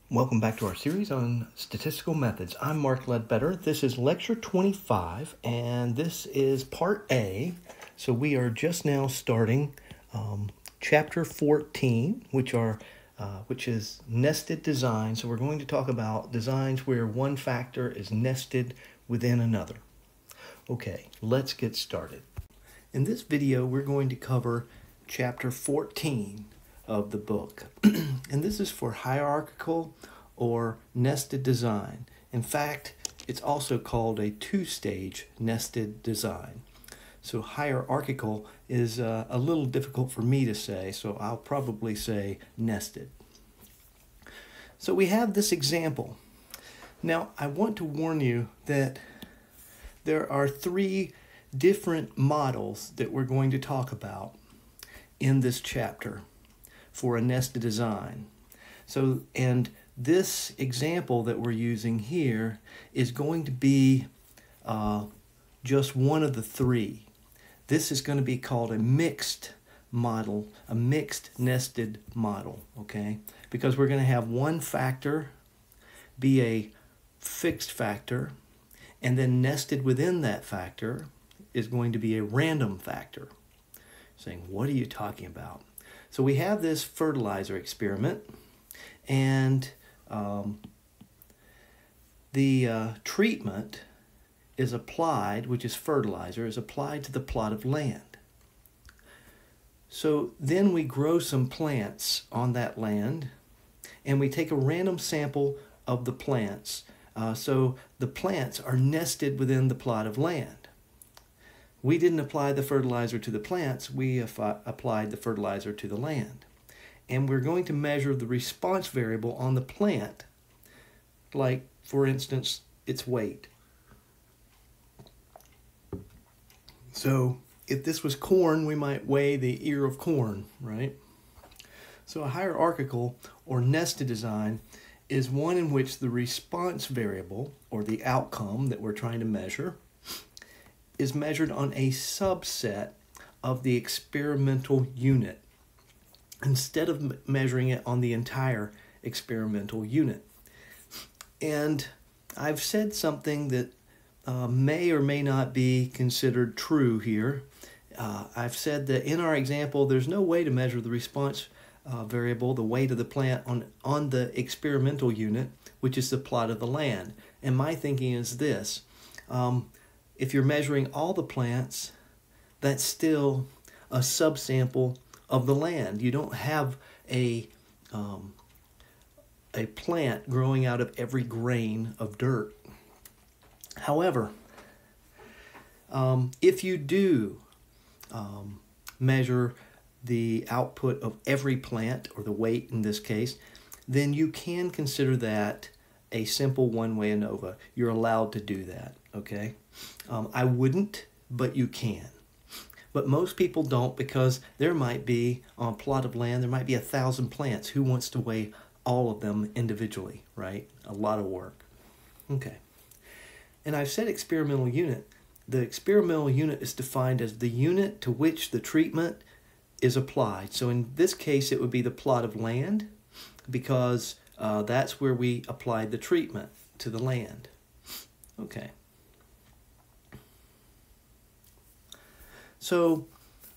Welcome back to our series on statistical methods. I'm Mark Ledbetter. This is lecture 25, and this is part A. So we are just now starting chapter 14, which is nested design. So we're going to talk about designs where one factor is nested within another. Okay, let's get started. In this video, we're going to cover chapter 14 of the book. And this is for hierarchical or nested design. In fact, it's also called a two-stage nested design. So hierarchical is a little difficult for me to say, so I'll probably say nested. So we have this example. Now, I want to warn you that there are three different models that we're going to talk about in this chapter for a nested design. So, and this example that we're using here is going to be just one of the three. This is going to be called a mixed model, a mixed nested model, okay? Because we're going to have one factor be a fixed factor, and then nested within that factor is going to be a random factor. Saying, what are you talking about? So we have this fertilizer experiment, and the treatment is applied, which is fertilizer, is applied to the plot of land. So then we grow some plants on that land, and we take a random sample of the plants. So the plants are nested within the plot of land. We didn't apply the fertilizer to the plants, we applied the fertilizer to the land. And we're going to measure the response variable on the plant, like, for instance, its weight. So if this was corn, we might weigh the ear of corn, right? So a hierarchical or nested design is one in which the response variable, or the outcome that we're trying to measure, is measured on a subset of the experimental unit instead of measuring it on the entire experimental unit. And I've said something that may or may not be considered true here. I've said that in our example, there's no way to measure the response variable, the weight of the plant, on the experimental unit, which is the plot of the land. And my thinking is this. If you're measuring all the plants, that's still a subsample of the land. You don't have a plant growing out of every grain of dirt. However, if you do measure the output of every plant, or the weight in this case, then you can consider that a simple one-way ANOVA. You're allowed to do that, okay? I wouldn't, but you can. But most people don't, because there might be, on a plot of land, there might be 1,000 plants. Who wants to weigh all of them individually, right? A lot of work. Okay. And I've said experimental unit. The experimental unit is defined as the unit to which the treatment is applied. So in this case, it would be the plot of land, because that's where we applied the treatment to the land. Okay. So,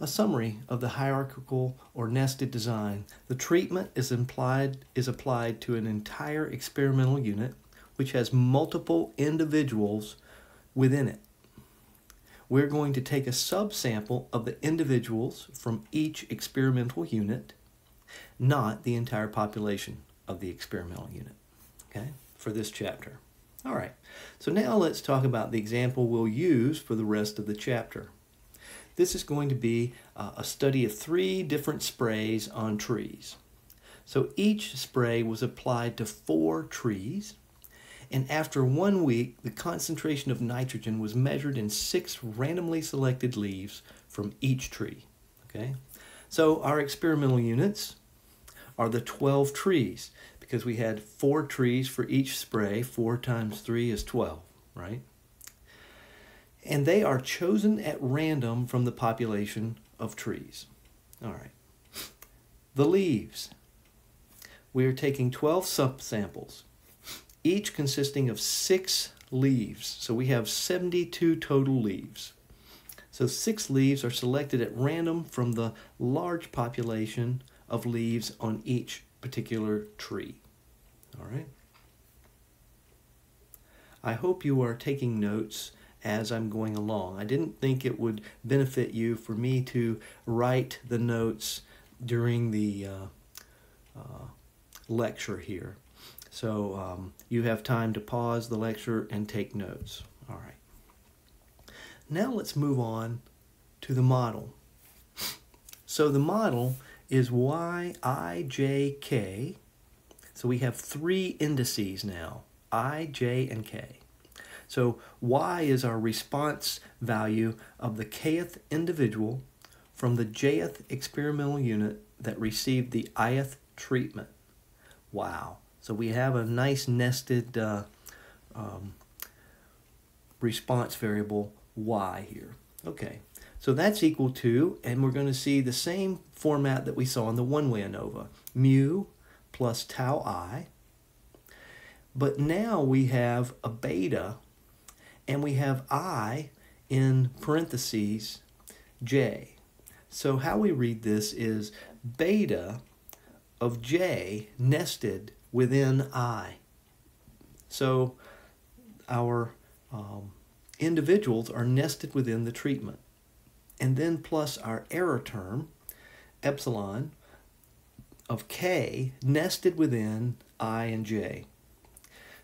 a summary of the hierarchical or nested design. The treatment is applied to an entire experimental unit, which has multiple individuals within it. We're going to take a subsample of the individuals from each experimental unit, not the entire population of the experimental unit, okay, for this chapter. All right, so now let's talk about the example we'll use for the rest of the chapter. This is going to be a study of 3 different sprays on trees. So each spray was applied to 4 trees, and after 1 week, the concentration of nitrogen was measured in 6 randomly selected leaves from each tree. Okay, so our experimental units are the 12 trees, because we had 4 trees for each spray. 4 times 3 is 12, right? And they are chosen at random from the population of trees. All right. The leaves. we are taking 12 subsamples, each consisting of 6 leaves. So we have 72 total leaves. So 6 leaves are selected at random from the large population of leaves on each particular tree. All right. I hope you are taking notes as I'm going along. I didn't think it would benefit you for me to write the notes during the lecture here. So you have time to pause the lecture and take notes. All right. Now let's move on to the model. So the model is y, I, j, k. So we have 3 indices now, I, j, and k. So y is our response value of the kth individual from the jth experimental unit that received the ith treatment. Wow. So we have a nice nested response variable y here. Okay. So that's equal to, and we're going to see the same format that we saw in the one-way ANOVA, mu plus tau I. But now we have a beta, and we have I in parentheses j. So how we read this is beta of j nested within I. So our individuals are nested within the treatment. And then plus our error term, epsilon, of k nested within I and j.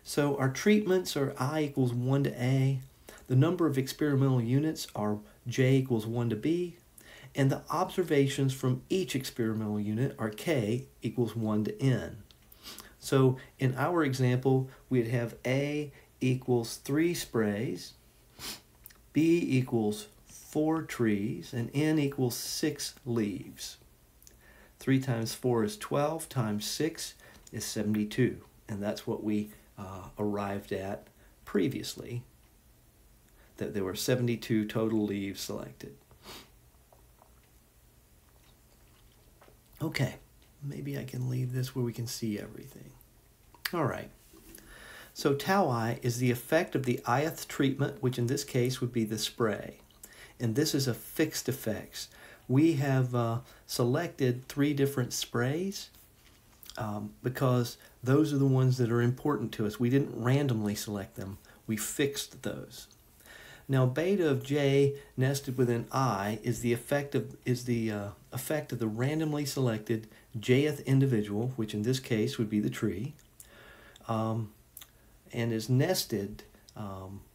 So our treatments are I equals 1 to A, the number of experimental units are j equals 1 to B, and the observations from each experimental unit are k equals 1 to n. So in our example, we'd have A equals 3 sprays, B equals 4 trees, and n equals 6 leaves. 3 times 4 is 12, times 6 is 72, and that's what we arrived at previously, that there were 72 total leaves selected. Okay, maybe I can leave this where we can see everything. All right, so tau I is the effect of the ith treatment, which in this case would be the spray. And this is a fixed effects. We have selected 3 different sprays because those are the ones that are important to us. We didn't randomly select them. We fixed those. Now beta of j nested within I is the effect of the randomly selected jth individual, which in this case would be the tree, and is nested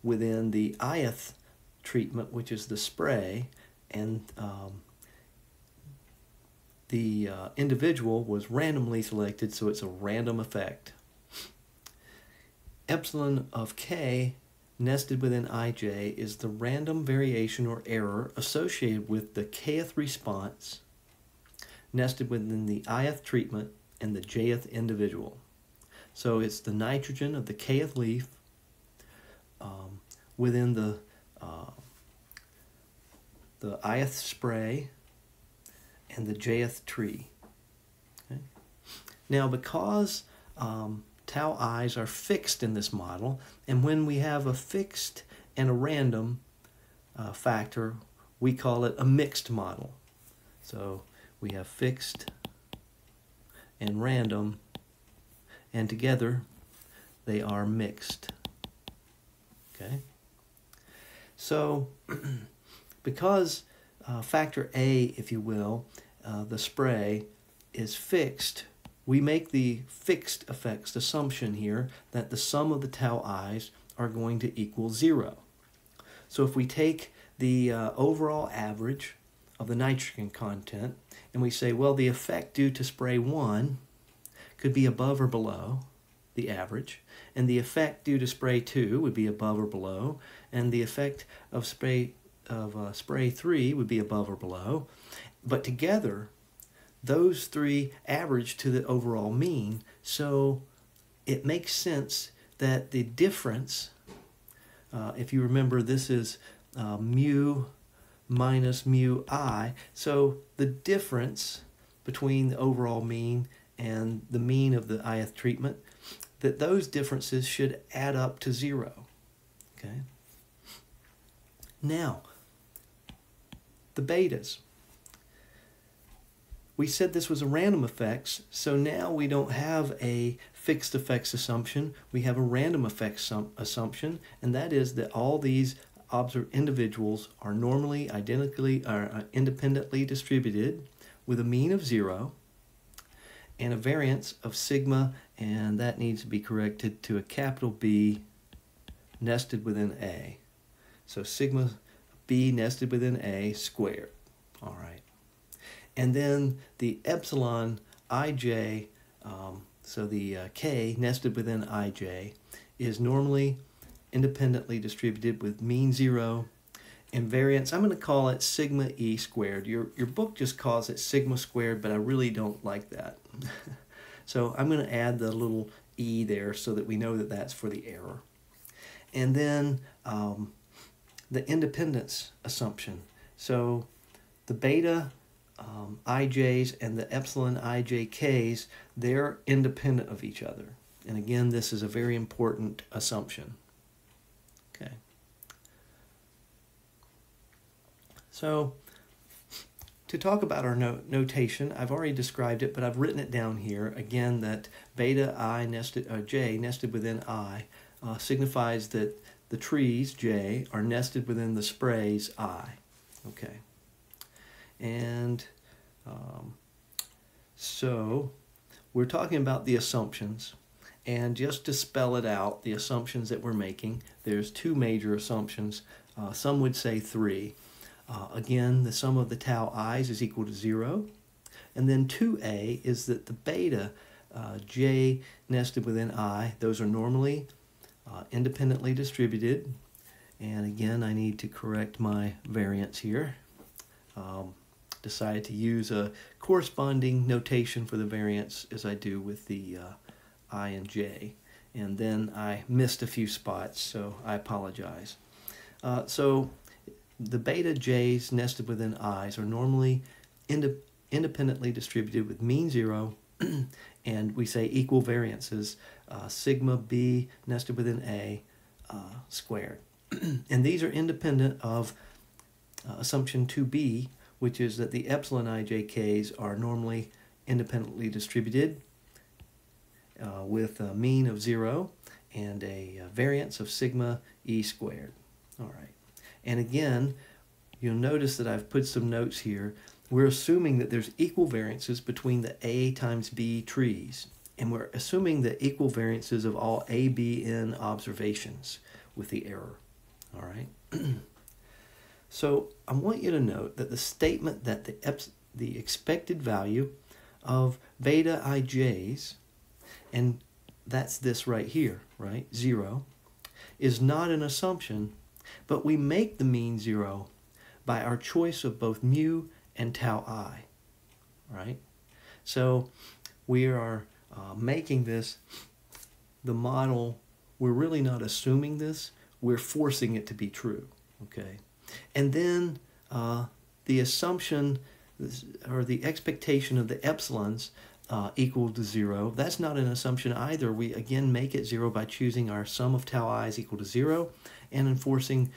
within the ith treatment, which is the spray, and the individual was randomly selected, so it's a random effect. Epsilon of k nested within ij is the random variation or error associated with the kth response nested within the ith treatment and the jth individual. So it's the nitrogen of the kth leaf within the ith spray and the jth tree. Okay? Now because tau i's are fixed in this model, and when we have a fixed and a random factor, we call it a mixed model. So we have fixed and random, and together they are mixed. Okay? So because factor A, if you will, the spray, is fixed, we make the fixed effects assumption here that the sum of the tau i's are going to equal 0. So if we take the overall average of the nitrogen content and we say, well, the effect due to spray 1 could be above or below the average, and the effect due to spray 2 would be above or below, and the effect of spray 3 would be above or below, but together those 3 average to the overall mean, so it makes sense that the difference, if you remember, this is mu minus mu I, so the difference between the overall mean and the mean of the ith treatment, that those differences should add up to 0. Okay. Now, the betas. We said this was a random effects, so now we don't have a fixed effects assumption. We have a random effects assumption, and that is that all these individuals are normally independently distributed with a mean of 0 and a variance of sigma, and that needs to be corrected to a capital B nested within A. So sigma B nested within A squared. All right. And then the epsilon ij, so the k nested within ij, is normally independently distributed with mean 0 and variance. I'm going to call it sigma e squared. Your book just calls it sigma squared, but I really don't like that. So I'm going to add the little e there so that we know that that's for the error. And then the independence assumption. So the beta ij's and the epsilon ijk's, they're independent of each other. And again, this is a very important assumption. Okay. So to talk about our notation, I've already described it, but I've written it down here. Again, that beta I nested, j nested within I signifies that the trees, j, are nested within the sprays, I. Okay. And so we're talking about the assumptions. And just to spell it out, the assumptions that we're making, there's two major assumptions. Some would say 3. Again, the sum of the tau i's is equal to 0. And then 2a is that the beta j nested within I, those are normally independently distributed. And again, I need to correct my variance here. Decided to use a corresponding notation for the variance as I do with the I and j. And then I missed a few spots, so I apologize. So the beta j's nested within i's are normally independently distributed with mean 0, and we say equal variances, sigma b nested within a squared. And these are independent of assumption 2b, which is that the epsilon ijk's are normally independently distributed with a mean of 0 and a variance of sigma e squared. All right. And again, you'll notice that I've put some notes here. We're assuming that there's equal variances between the A times B trees, and we're assuming the equal variances of all A, B, N observations with the error. All right. So I want you to note that the statement that the expected value of beta ij's, and that's this right here, right, 0, is not an assumption, but we make the mean 0 by our choice of both mu and tau I, right? So we are making this the model. We're really not assuming this, we're forcing it to be true, okay? And then the assumption or the expectation of the epsilons equal to 0, that's not an assumption either. We again make it 0 by choosing our sum of tau i's equal to 0 and enforcing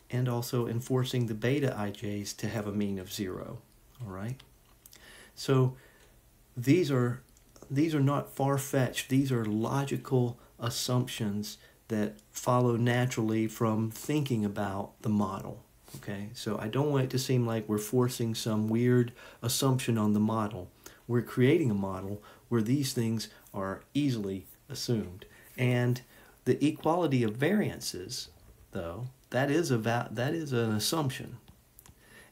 and also enforcing the beta ij's to have a mean of 0. All right. So these are not far-fetched. These are logical assumptions that follow naturally from thinking about the model. Okay, so I don't want it to seem like we're forcing some weird assumption on the model. We're creating a model where these things are easily assumed. And the equality of variances, though, that is an assumption.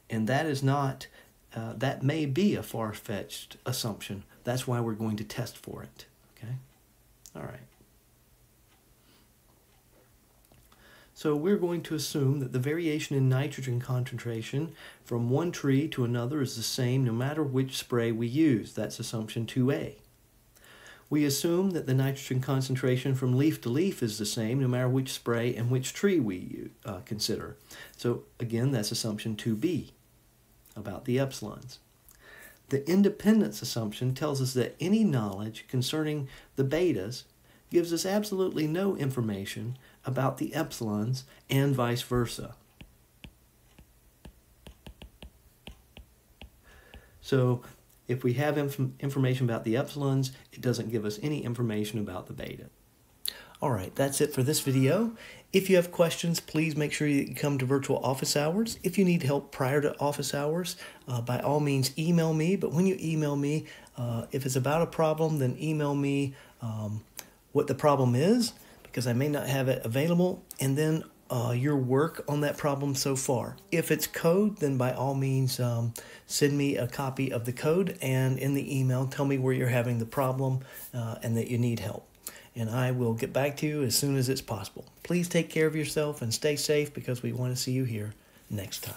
And that is not, that may be a far-fetched assumption. That's why we're going to test for it. Okay, all right. So we're going to assume that the variation in nitrogen concentration from one tree to another is the same no matter which spray we use. That's assumption 2a. We assume that the nitrogen concentration from leaf to leaf is the same no matter which spray and which tree we consider. So again, that's assumption 2b about the epsilons. The independence assumption tells us that any knowledge concerning the betas gives us absolutely no information about the epsilons and vice versa. So if we have information about the epsilons, it doesn't give us any information about the beta. All right, that's it for this video. If you have questions, please make sure you come to virtual office hours. If you need help prior to office hours, by all means email me. But when you email me, if it's about a problem, then email me what the problem is, because I may not have it available, and then your work on that problem so far. If it's code, then by all means send me a copy of the code, and in the email tell me where you're having the problem and that you need help. And I will get back to you as soon as it's possible. Please take care of yourself and stay safe, because we want to see you here next time.